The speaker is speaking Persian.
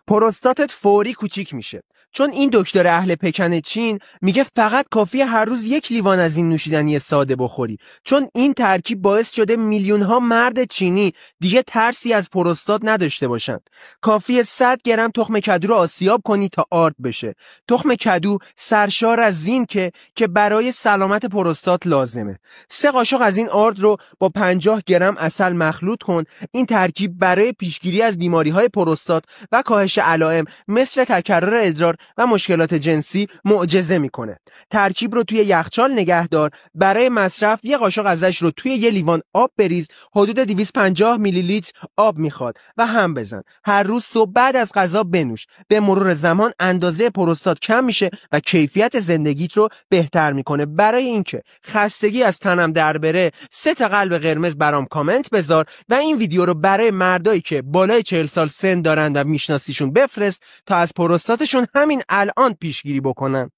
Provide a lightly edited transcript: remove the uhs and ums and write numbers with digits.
پروستاتت فوری کوچیک میشه، چون این دکتر اهل پکن چین میگه فقط کافیه هر روز 1 لیوان از این نوشیدنی ساده بخوری، چون این ترکیب باعث شده میلیون ها مرد چینی دیگه ترسی از پروستات نداشته باشن. کافیه 100 گرم تخم کدو رو آسیاب کنی تا آرد بشه. تخم کدو سرشار از زینک که برای سلامت پروستات لازمه. 3 قاشق از این آرد رو با 50 گرم عسل مخلوط کن. این ترکیب برای پیشگیری از بیماری‌های پروستات و کاهش علائم مثل تکرر ادرار و مشکلات جنسی معجزه میکنه. ترکیب رو توی یخچال نگه دار. برای مصرف 1 قاشق ازش رو توی 1 لیوان آب بریز. حدود 250 میلی لیتر آب میخواد و هم بزن. هر روز صبح بعد از غذا بنوش. به مرور زمان اندازه پروستات کم میشه و کیفیت زندگیت رو بهتر میکنه. برای اینکه خستگی از تنم در بره 3 تا قلب قرمز برام کامنت بذار و این ویدیو رو برای مردایی که بالای 40 سال سن دارن و میشناسیشون بفرست تا از پروستاتشون همین الان پیشگیری بکنن.